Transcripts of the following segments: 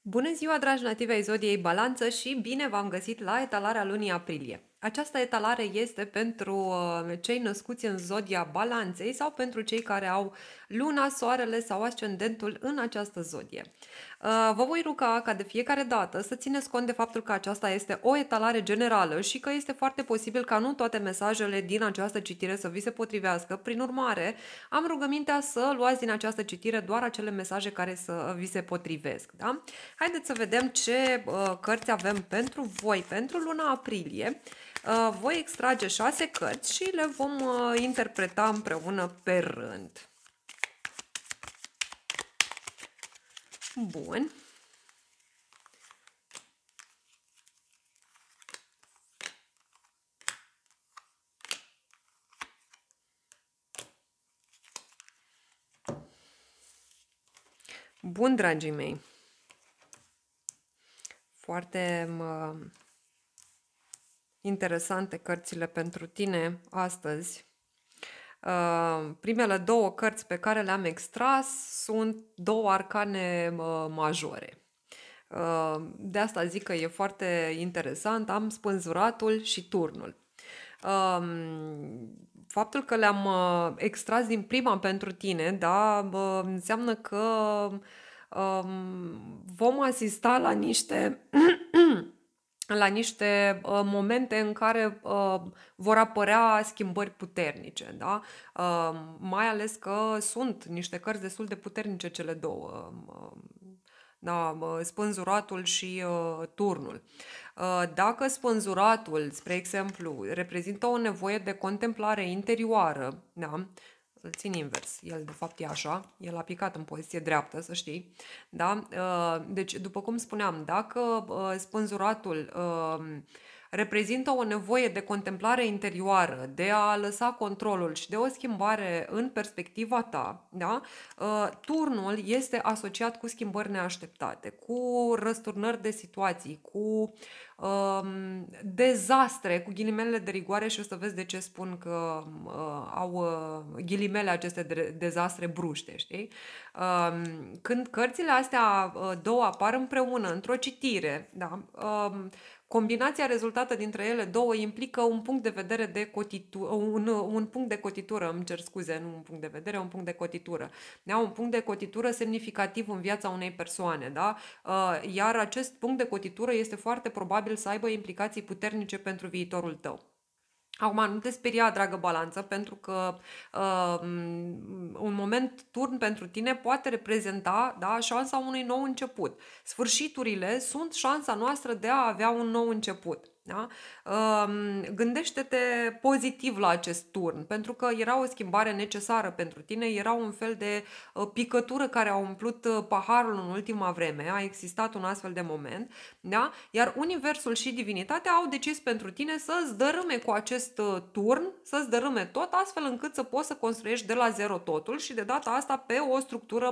Bună ziua, dragi nativi ai zodiei Balanță și bine v-am găsit la etalarea lunii aprilie. Această etalare este pentru cei născuți în zodia Balanței sau pentru cei care au luna, soarele sau ascendentul în această zodie. Vă voi ruga ca de fiecare dată să țineți cont de faptul că aceasta este o etalare generală și că este foarte posibil ca nu toate mesajele din această citire să vi se potrivească. Prin urmare, am rugămintea să luați din această citire doar acele mesaje care să vi se potrivesc. Da? Haideți să vedem ce cărți avem pentru voi pentru luna aprilie. Voi extrage 6 cărți și le vom interpreta împreună pe rând. Bun. Bun, dragii mei. Foarte interesante cărțile pentru tine astăzi. Primele două cărți pe care le-am extras sunt două arcane majore. De asta zic că e foarte interesant. Am spânzuratul și turnul. Faptul că le-am extras din prima pentru tine, da, înseamnă că vom asista la niște la niște momente în care vor apărea schimbări puternice, da? Mai ales că sunt niște cărți destul de puternice cele două, da, spânzuratul și turnul. Dacă spânzuratul, spre exemplu, reprezintă o nevoie de contemplare interioară, da? Îl țin invers, el de fapt e așa, el a picat în poziție dreaptă, să știi, da? Deci, după cum spuneam, dacă spânzuratul reprezintă o nevoie de contemplare interioară, de a lăsa controlul și de o schimbare în perspectiva ta, da? Turnul este asociat cu schimbări neașteptate, cu răsturnări de situații, cu dezastre, cu ghilimele de rigoare, și o să vezi de ce spun că au ghilimele aceste dezastre bruște, știi? Când cărțile astea două apar împreună într-o citire, da? Combinația rezultată dintre ele două implică un punct de vedere de cotitură, un punct de cotitură, îmi cer scuze, nu un punct de vedere, un punct de cotitură. Da? Un punct de cotitură semnificativ în viața unei persoane, da? Iar acest punct de cotitură este foarte probabil să aibă implicații puternice pentru viitorul tău. Acum, nu te speria, dragă Balanță, pentru că un moment turn pentru tine poate reprezenta, da, șansa unui nou început. Sfârșiturile sunt șansa noastră de a avea un nou început. Da? Gândește-te pozitiv la acest turn, pentru că era o schimbare necesară pentru tine, era un fel de picătură care a umplut paharul în ultima vreme, a existat un astfel de moment, da? Iar Universul și Divinitatea au decis pentru tine să-ți dărâme cu acest turn, să-ți dărâme tot, astfel încât să poți să construiești de la zero totul și de data asta pe o structură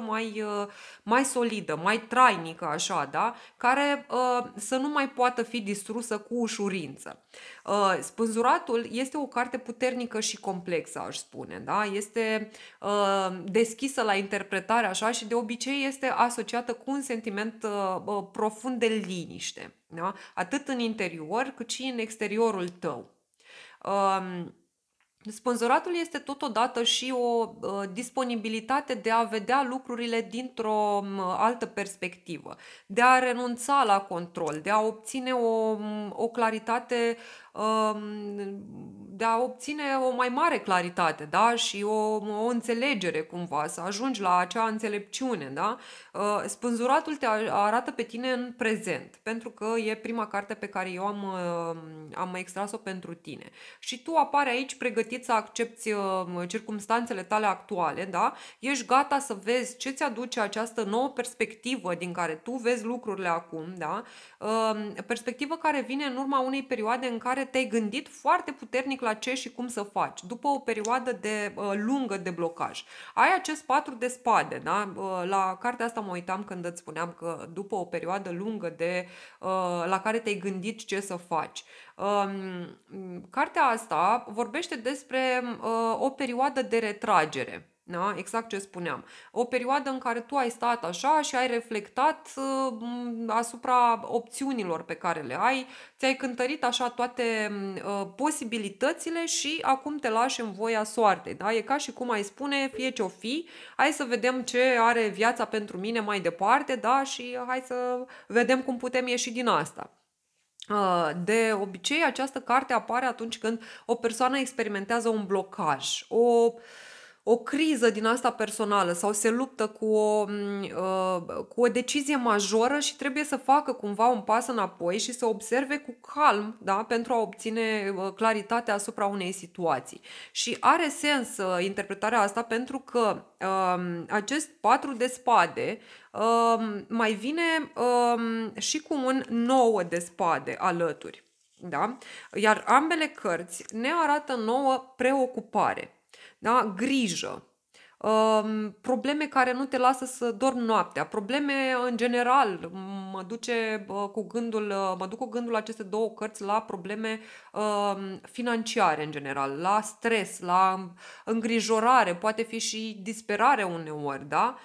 mai solidă, mai trainică, așa, da? Care să nu mai poată fi distrusă cu ușurință. Spânzuratul este o carte puternică și complexă, aș spune, da? Este deschisă la interpretare, așa, și de obicei este asociată cu un sentiment profund de liniște, da? Atât în interior cât și în exteriorul tău. Spânzuratul este totodată și o disponibilitate de a vedea lucrurile dintr-o altă perspectivă, de a renunța la control, de a obține o claritate, de a obține o mai mare claritate, da? Și o înțelegere cumva, să ajungi la acea înțelepciune, da? Spânzuratul te arată pe tine în prezent, pentru că e prima carte pe care eu am extras-o pentru tine. Și tu apare aici pregătit să accepti circumstanțele tale actuale, da? Ești gata să vezi ce ți aduce această nouă perspectivă din care tu vezi lucrurile acum, da? Perspectivă care vine în urma unei perioade în care te-ai gândit foarte puternic la ce și cum să faci, după o perioadă lungă de blocaj. Ai acest 4 de spade, da? La cartea asta mă uitam când îți spuneam că după o perioadă lungă la care te-ai gândit ce să faci. Cartea asta vorbește despre o perioadă de retragere. Da? Exact ce spuneam. O perioadă în care tu ai stat așa și ai reflectat asupra opțiunilor pe care le ai, ți-ai cântărit așa toate posibilitățile și acum te lași în voia soartei. Da? E ca și cum ai spune, fie ce-o fi, hai să vedem ce are viața pentru mine mai departe, da? Și hai să vedem cum putem ieși din asta. De obicei, această carte apare atunci când o persoană experimentează un blocaj, o criză din asta personală sau se luptă cu o decizie majoră și trebuie să facă cumva un pas înapoi și să observe cu calm, da, pentru a obține claritate asupra unei situații. Și are sens interpretarea asta pentru că acest 4 de spade mai vine și cu un 9 de spade alături. Da? Iar ambele cărți ne arată nouă preocupare, da? Grijă, probleme care nu te lasă să dormi noaptea, probleme în general. Mă duc cu gândul aceste două cărți la probleme financiare în general, la stres, la îngrijorare, poate fi și disperare uneori, da?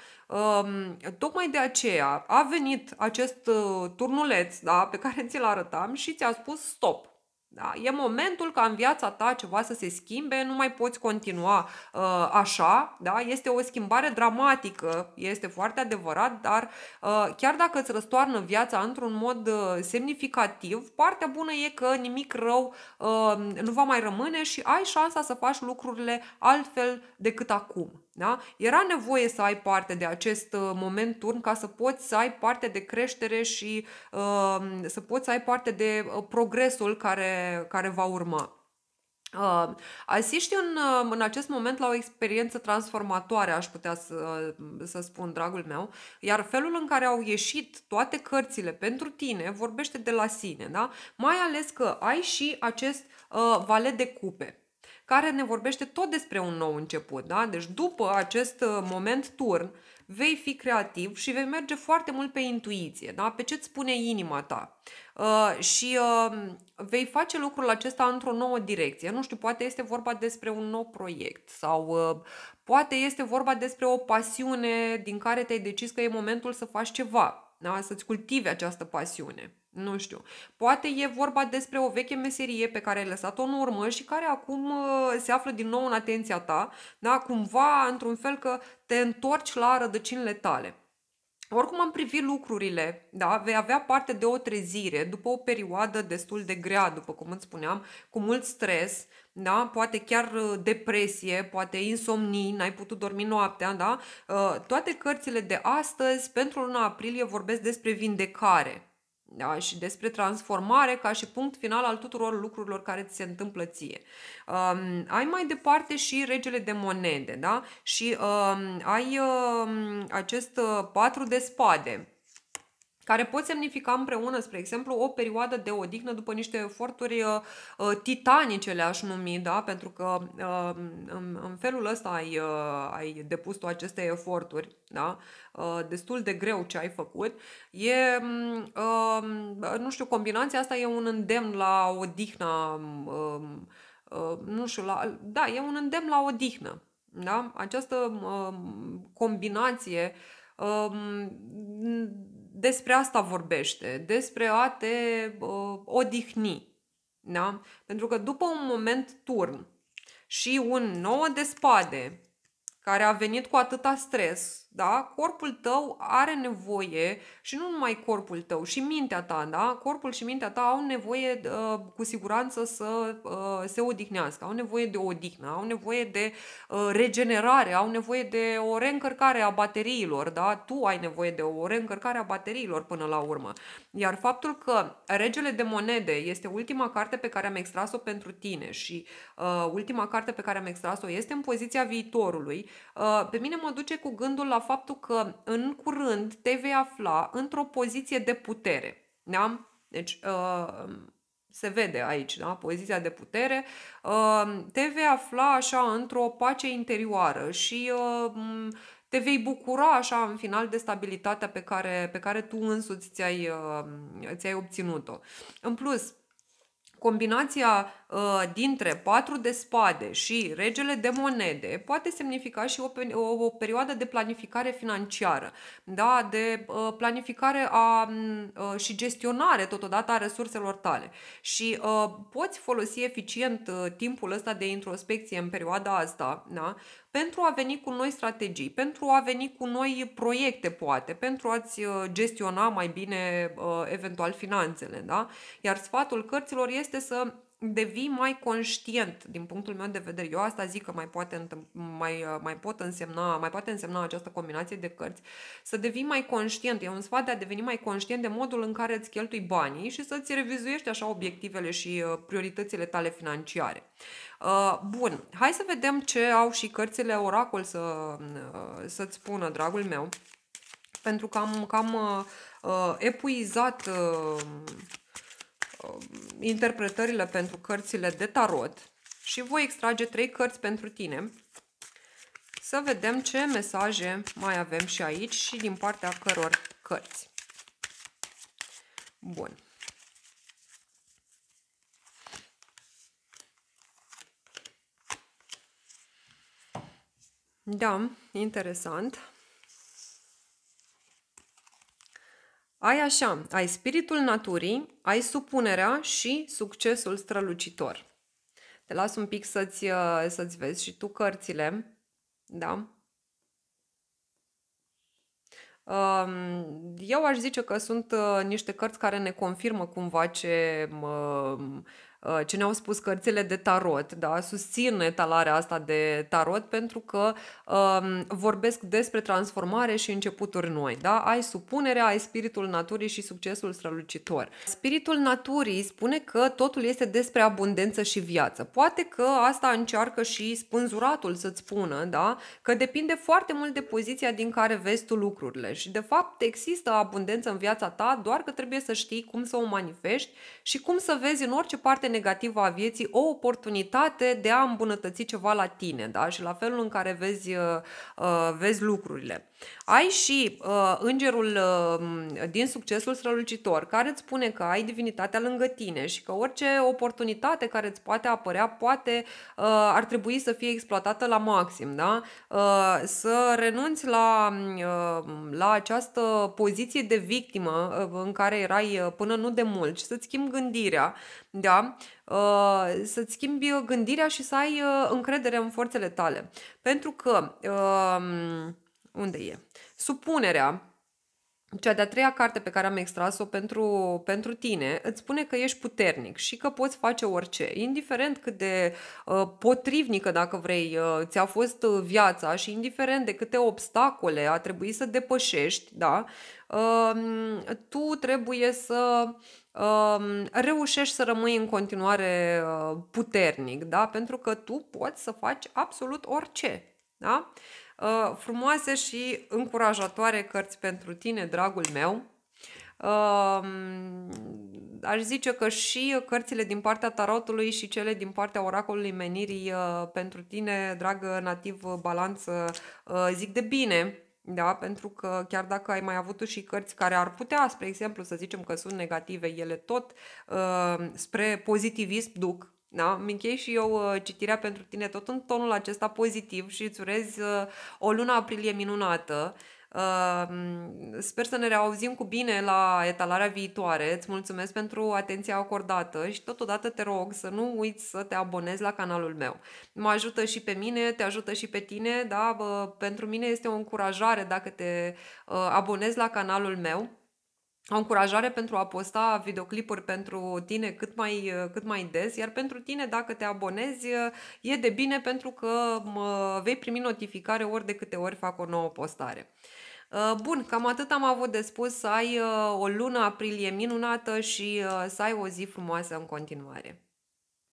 Tocmai de aceea a venit acest turnuleț, da, pe care ți-l arătam și ți-a spus stop. Da? E momentul ca în viața ta ceva să se schimbe, nu mai poți continua așa, da? Este o schimbare dramatică, este foarte adevărat, dar chiar dacă îți răstoarnă viața într-un mod semnificativ, partea bună e că nimic rău nu va mai rămâne și ai șansa să faci lucrurile altfel decât acum. Da? Era nevoie să ai parte de acest moment turn ca să poți să ai parte de creștere și să poți să ai parte de progresul care va urma. Asiști în acest moment la o experiență transformatoare, aș putea să spun, dragul meu, iar felul în care au ieșit toate cărțile pentru tine vorbește de la sine, da? Mai ales că ai și acest valet de cupe, care ne vorbește tot despre un nou început, da? Deci după acest moment turn, vei fi creativ și vei merge foarte mult pe intuiție, da? Pe ce-ți spune inima ta. Și vei face lucrul acesta într-o nouă direcție. Nu știu, poate este vorba despre un nou proiect sau poate este vorba despre o pasiune din care te-ai decis că e momentul să faci ceva, da? Să-ți cultivi această pasiune. Nu știu. Poate e vorba despre o veche meserie pe care ai lăsat-o în urmă și care acum se află din nou în atenția ta, da? Cumva, într-un fel că te întorci la rădăcinile tale. Oricum am privit lucrurile, da, vei avea parte de o trezire după o perioadă destul de grea, după cum îți spuneam, cu mult stres, da, poate chiar depresie, poate insomnii, n-ai putut dormi noaptea, da? Toate cărțile de astăzi, pentru luna aprilie, vorbesc despre vindecare. Da? Și despre transformare ca și punct final al tuturor lucrurilor care ți se întâmplă ție. Ai mai departe și regele de monede, da? Și ai acest 4 de spade, care pot semnifica împreună, spre exemplu, o perioadă de odihnă după niște eforturi titanice, le-aș numi, da? Pentru că în felul ăsta ai depus tu aceste eforturi, da? Destul de greu ce ai făcut. Nu știu, combinația asta e un îndemn la odihnă, nu știu, da, e un îndemn la odihnă, da? Această combinație despre asta vorbește, despre a te odihni. Da? Pentru că după un moment turn și un 9 de spade care a venit cu atâta stres, da? Corpul tău are nevoie, și nu numai corpul tău, și mintea ta, da? Corpul și mintea ta au nevoie cu siguranță să se odihnească, au nevoie de odihnă, au nevoie de regenerare, au nevoie de o reîncărcare a bateriilor, da? Tu ai nevoie de o reîncărcare a bateriilor până la urmă. Iar faptul că Regele de monede este ultima carte pe care am extras-o pentru tine și ultima carte pe care am extras-o este în poziția viitorului, pe mine mă duce cu gândul la faptul că în curând te vei afla într-o poziție de putere. Da? Deci se vede aici, da? Poziția de putere. Te vei afla așa într-o pace interioară și te vei bucura așa în final de stabilitatea pe care tu însuți ți-ai obținut-o. În plus, Combinația dintre 4 de spade și regele de monede poate semnifica și o perioadă de planificare financiară, da? De planificare și gestionare totodată a resurselor tale. Și poți folosi eficient timpul ăsta de introspecție în perioada asta, da? Pentru a veni cu noi strategii, pentru a veni cu noi proiecte, poate, pentru a-ți gestiona mai bine eventual finanțele, da? Iar sfatul cărților este să devii mai conștient din punctul meu de vedere. Eu asta zic că mai poate însemna această combinație de cărți, să devii mai conștient. E un sfat de a deveni mai conștient de modul în care îți cheltui banii și să-ți revizuiești așa obiectivele și prioritățile tale financiare. Bun, hai să vedem ce au și cărțile Oracol să-ți spună, dragul meu, pentru că am epuizat interpretările pentru cărțile de tarot și voi extrage 3 cărți pentru tine să vedem ce mesaje mai avem și aici și din partea căror cărți. Bun. Da, interesant. Ai așa, ai spiritul naturii, ai supunerea și succesul strălucitor. Te las un pic să-ți vezi și tu cărțile, da? Eu aș zice că sunt niște cărți care ne confirmă cumva ce ne-au spus cărțile de tarot, da? Susțin etalarea asta de tarot pentru că vorbesc despre transformare și începuturi noi, da? Ai supunerea, ai spiritul naturii și succesul strălucitor. Spiritul naturii spune că totul este despre abundență și viață. Poate că asta încearcă și spânzuratul să-ți spună, da? Că depinde foarte mult de poziția din care vezi tu lucrurile și de fapt există abundență în viața ta, doar că trebuie să știi cum să o manifesti și cum să vezi în orice parte negativă a vieții o oportunitate de a îmbunătăți ceva la tine, da? Și la felul în care vezi lucrurile. Ai și îngerul din succesul strălucitor care îți spune că ai divinitatea lângă tine și că orice oportunitate care îți poate apărea ar trebui să fie exploatată la maxim, da? Să renunți la această poziție de victimă în care erai până nu de mult și să-ți schimbi gândirea, da? Să-ți schimbi gândirea și să ai încredere în forțele tale. Pentru că unde e? Supunerea, cea de-a 3-a carte pe care am extras-o pentru tine, îți spune că ești puternic și că poți face orice, indiferent cât de potrivnică, dacă vrei, ți-a fost viața și indiferent de câte obstacole a trebuit să depășești, da? Tu trebuie să reușești să rămâi în continuare puternic, da? Pentru că tu poți să faci absolut orice, da? Frumoase și încurajatoare cărți pentru tine, dragul meu. Aș zice că și cărțile din partea tarotului și cele din partea oracolului menirii pentru tine, dragă nativ balanță, zic de bine. Da, pentru că chiar dacă ai mai avut și cărți care ar putea, spre exemplu, să zicem că sunt negative, ele tot spre pozitivism duc. Da? Îmi închei și eu citirea pentru tine tot în tonul acesta pozitiv și îți urez o lună aprilie minunată. Sper să ne reauzim cu bine la etalarea viitoare. Îți mulțumesc pentru atenția acordată și totodată te rog să nu uiți să te abonezi la canalul meu. Mă ajută și pe mine, te ajută și pe tine, da? Pentru mine este o încurajare dacă te abonezi la canalul meu. O încurajare pentru a posta videoclipuri pentru tine cât mai des, iar pentru tine, dacă te abonezi, e de bine pentru că vei primi notificare ori de câte ori fac o nouă postare. Bun, cam atât am avut de spus, să ai o lună aprilie minunată și să ai o zi frumoasă în continuare.